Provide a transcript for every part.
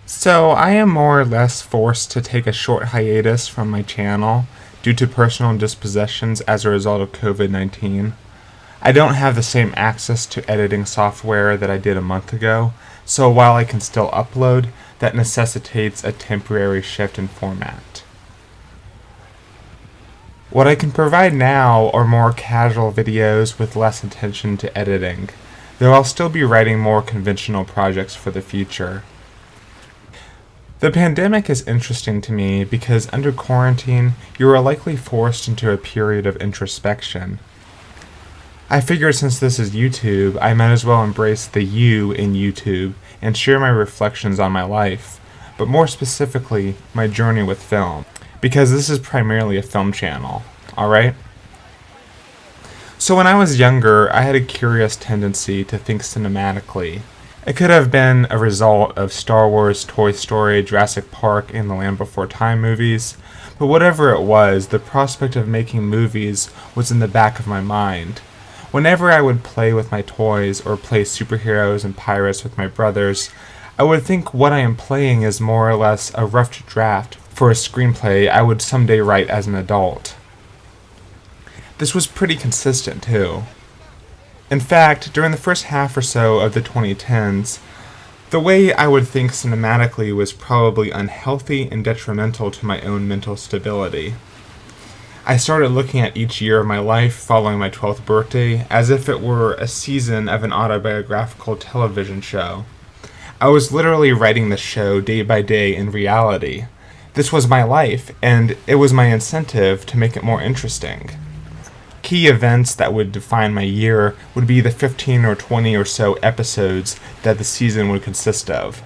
So, I am more or less forced to take a short hiatus from my channel due to personal dispositions as a result of COVID-19. I don't have the same access to editing software that I did a month ago, so while I can still upload, that necessitates a temporary shift in format. What I can provide now are more casual videos with less attention to editing, though I'll still be writing more conventional projects for the future. The pandemic is interesting to me because under quarantine, you are likely forced into a period of introspection. I figured since this is YouTube, I might as well embrace the you in YouTube and share my reflections on my life, but more specifically, my journey with film, because this is primarily a film channel, alright? So when I was younger, I had a curious tendency to think cinematically. It could have been a result of Star Wars, Toy Story, Jurassic Park, and The Land Before Time movies, but whatever it was, the prospect of making movies was in the back of my mind. Whenever I would play with my toys or play superheroes and pirates with my brothers, I would think what I am playing is more or less a rough draft for a screenplay I would someday write as an adult. This was pretty consistent, too. In fact, during the first half or so of the 2010s, the way I would think cinematically was probably unhealthy and detrimental to my own mental stability. I started looking at each year of my life following my 12th birthday as if it were a season of an autobiographical television show. I was literally writing the show day by day in reality. This was my life, and it was my incentive to make it more interesting. Key events that would define my year would be the 15 or 20 or so episodes that the season would consist of.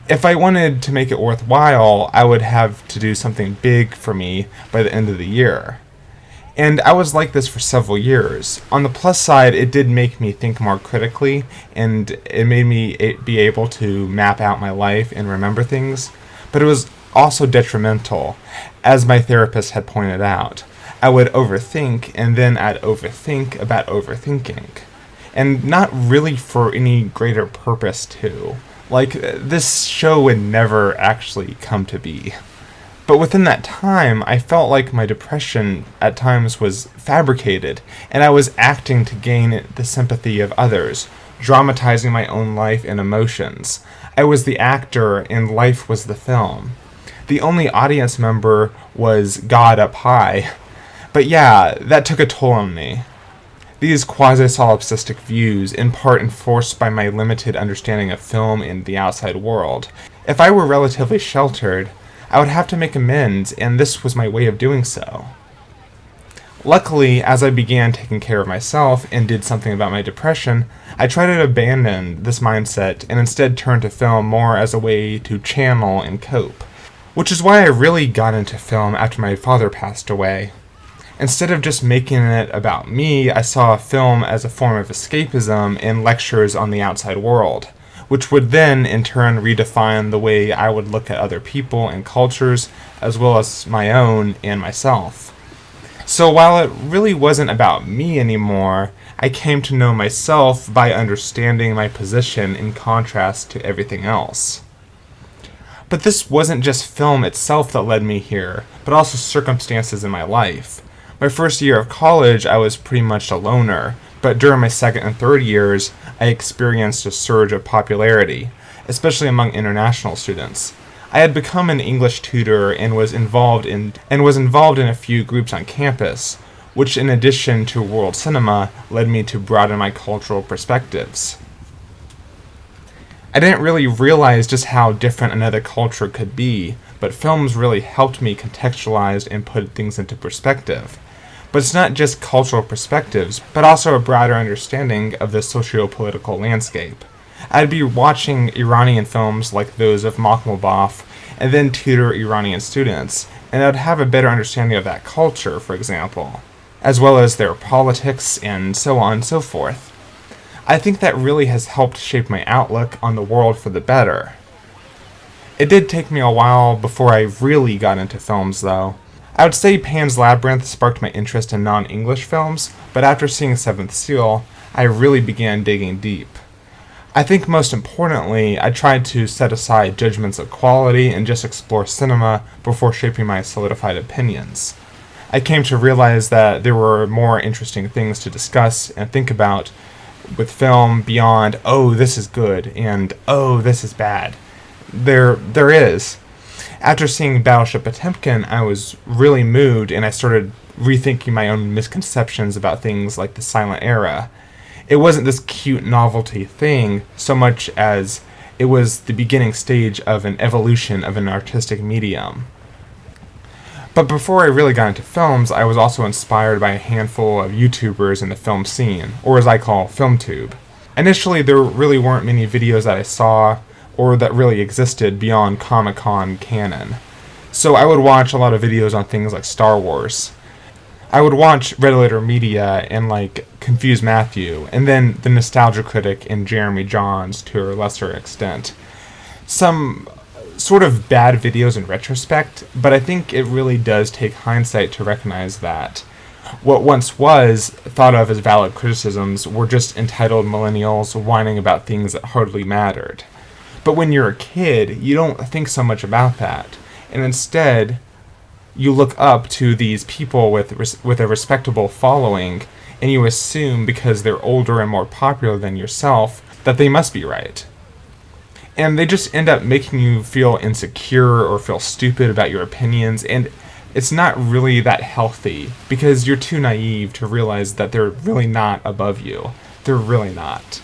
If I wanted to make it worthwhile, I would have to do something big for me by the end of the year. And I was like this for several years. On the plus side, it did make me think more critically, and it made me be able to map out my life and remember things, but it was also detrimental, as my therapist had pointed out. I would overthink, and then I'd overthink about overthinking. And not really for any greater purpose, too. Like, this show would never actually come to be. But within that time, I felt like my depression at times was fabricated, and I was acting to gain the sympathy of others, dramatizing my own life and emotions. I was the actor, and life was the film. The only audience member was God up high. But yeah, that took a toll on me. These quasi-solipsistic views, in part enforced by my limited understanding of film and the outside world. If I were relatively sheltered, I would have to make amends, and this was my way of doing so. Luckily, as I began taking care of myself and did something about my depression, I tried to abandon this mindset and instead turned to film more as a way to channel and cope. Which is why I really got into film after my father passed away. Instead of just making it about me, I saw film as a form of escapism and lectures on the outside world, which would then, in turn, redefine the way I would look at other people and cultures, as well as my own and myself. So while it really wasn't about me anymore, I came to know myself by understanding my position in contrast to everything else. But this wasn't just film itself that led me here, but also circumstances in my life. My first year of college, I was pretty much a loner, but during my second and third years, I experienced a surge of popularity, especially among international students. I had become an English tutor and was involved in a few groups on campus, which in addition to world cinema, led me to broaden my cultural perspectives. I didn't really realize just how different another culture could be, but films really helped me contextualize and put things into perspective. But it's not just cultural perspectives, but also a broader understanding of the socio-political landscape. I'd be watching Iranian films like those of Makhmalbaf, and then tutor Iranian students, and I'd have a better understanding of that culture, for example, as well as their politics and so on and so forth. I think that really has helped shape my outlook on the world for the better. It did take me a while before I really got into films, though. I would say Pan's Labyrinth sparked my interest in non-English films, but after seeing Seventh Seal, I really began digging deep. I think most importantly, I tried to set aside judgments of quality and just explore cinema before shaping my solidified opinions. I came to realize that there were more interesting things to discuss and think about with film beyond, oh, this is good, and oh, this is bad. There is. After seeing Battleship Potemkin, I was really moved, and I started rethinking my own misconceptions about things like the silent era. It wasn't this cute novelty thing so much as it was the beginning stage of an evolution of an artistic medium. But before I really got into films, I was also inspired by a handful of YouTubers in the film scene, or as I call, FilmTube. Initially, there really weren't many videos that I saw or that really existed beyond Comic-Con canon. So I would watch a lot of videos on things like Star Wars. I would watch Red Letter Media and like Confused Matthew, and then the Nostalgia Critic and Jeremy Johns to a lesser extent. Some sort of bad videos in retrospect, but I think it really does take hindsight to recognize that what once was thought of as valid criticisms were just entitled millennials whining about things that hardly mattered. But when you're a kid, you don't think so much about that, and instead you look up to these people with a respectable following, and you assume because they're older and more popular than yourself that they must be right. And they just end up making you feel insecure or feel stupid about your opinions, and it's not really that healthy because you're too naive to realize that they're really not above you. They're really not.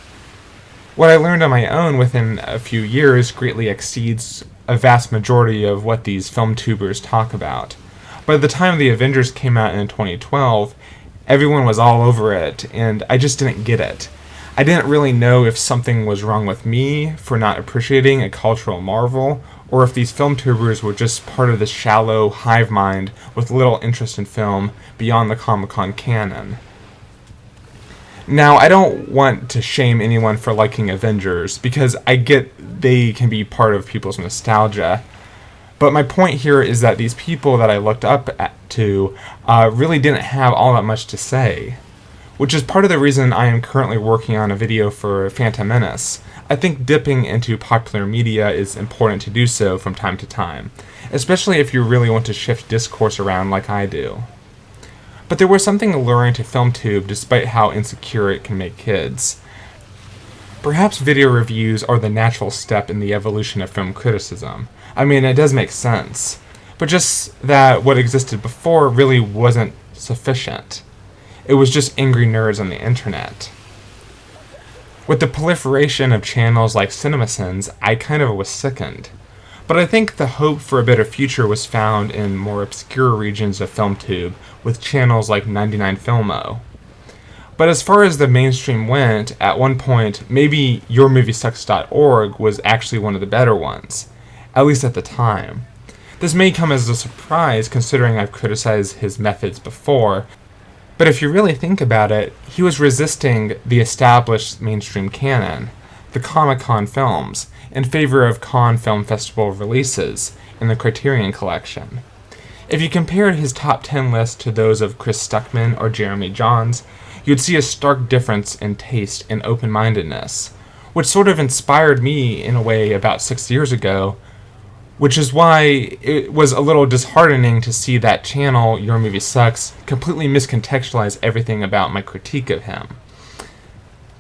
What I learned on my own within a few years greatly exceeds a vast majority of what these film tubers talk about. By the time the Avengers came out in 2012, everyone was all over it, and I just didn't get it. I didn't really know if something was wrong with me for not appreciating a cultural marvel, or if these film tubers were just part of this shallow hive mind with little interest in film beyond the Comic-Con canon. Now, I don't want to shame anyone for liking Avengers, because I get they can be part of people's nostalgia. But my point here is that these people that I looked up to really didn't have all that much to say. Which is part of the reason I am currently working on a video for Phantom Menace. I think dipping into popular media is important to do so from time to time, especially if you really want to shift discourse around like I do. But there was something alluring to FilmTube despite how insecure it can make kids. Perhaps video reviews are the natural step in the evolution of film criticism. I mean, it does make sense. But just that what existed before really wasn't sufficient. It was just angry nerds on the internet. With the proliferation of channels like CinemaSins, I kind of was sickened. But I think the hope for a better future was found in more obscure regions of FilmTube, with channels like 99 Filmo. But as far as the mainstream went, at one point, maybe yourmoviesucks.org was actually one of the better ones, at least at the time. This may come as a surprise considering I've criticized his methods before, but if you really think about it, he was resisting the established mainstream canon, the Comic-Con films, in favor of Cannes Film Festival releases in the Criterion Collection. If you compared his top 10 list to those of Chris Stuckman or Jeremy Johns, you'd see a stark difference in taste and open-mindedness, which sort of inspired me in a way about 6 years ago, which is why it was a little disheartening to see that channel, Your Movie Sucks, completely miscontextualize everything about my critique of him.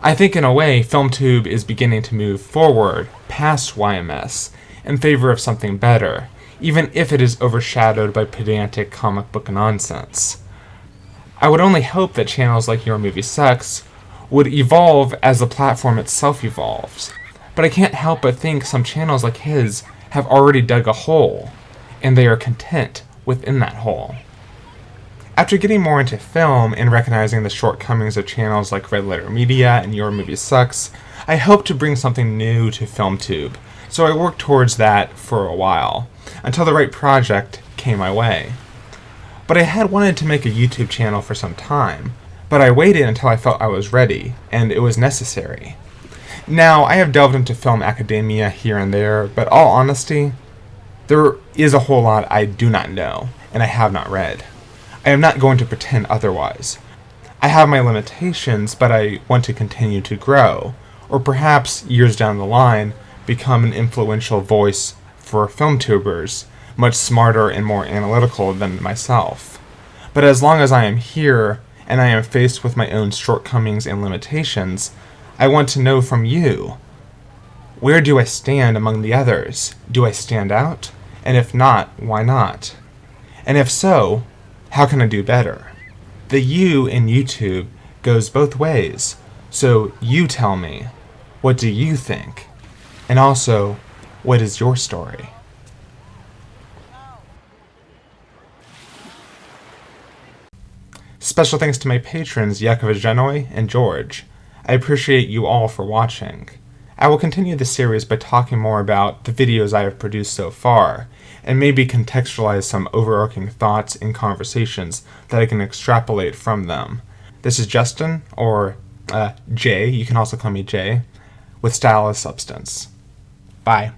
I think in a way, FilmTube is beginning to move forward, past YMS, in favor of something better, even if it is overshadowed by pedantic comic book nonsense. I would only hope that channels like Your Movie Sucks would evolve as the platform itself evolves, but I can't help but think some channels like his have already dug a hole, and they are content within that hole. After getting more into film and recognizing the shortcomings of channels like Red Letter Media and Your Movie Sucks, I hope to bring something new to FilmTube, so I worked towards that for a while, until the right project came my way. But I had wanted to make a YouTube channel for some time, but I waited until I felt I was ready, and it was necessary. Now, I have delved into film academia here and there, but all honesty, there is a whole lot I do not know, and I have not read. I am not going to pretend otherwise. I have my limitations, but I want to continue to grow, or perhaps years down the line become an influential voice for film tubers, much smarter and more analytical than myself. But as long as I am here and I am faced with my own shortcomings and limitations, I want to know from you, where do I stand among the others? Do I stand out? And if not, why not? And if so, how can I do better? The you in YouTube goes both ways, so you tell me, what do you think? And also, what is your story? Special thanks to my patrons Yakova Genoy and George. I appreciate you all for watching. I will continue this series by talking more about the videos I have produced so far, and maybe contextualize some overarching thoughts and conversations that I can extrapolate from them. This is Justin, or Jay, you can also call me Jay, with Style as Substance. Bye.